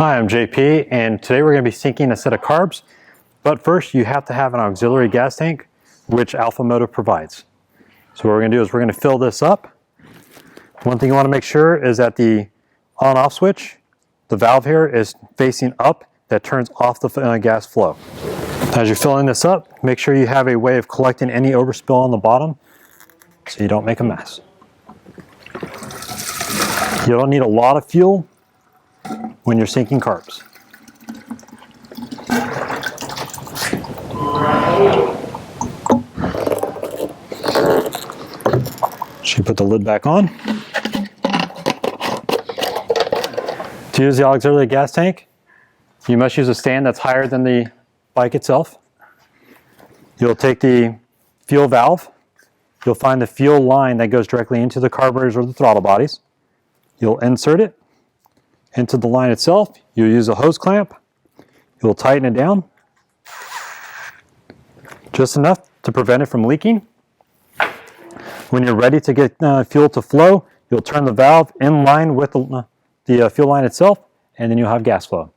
Hi, I'm JP, and today we're going to be syncing a set of carbs. But first, you have to have an auxiliary gas tank, which Moto provides. So what we're going to do is we're going to fill this up. One thing you want to make sure is that the on-off switch, the valve here, is facing up. That turns off the gas flow. As you're filling this up, make sure you have a way of collecting any overspill on the bottom so you don't make a mess. You don't need a lot of fuel when you're sinking carbs. So you put the lid back on. To use the auxiliary gas tank, you must use a stand that's higher than the bike itself. You'll take the fuel valve. You'll find the fuel line that goes directly into the carburetors or the throttle bodies. You'll insert it into the line itself. You'll use a hose clamp. You'll tighten it down just enough to prevent it from leaking. When you're ready to get fuel to flow, you'll turn the valve in line with the fuel line itself, and then you'll have gas flow.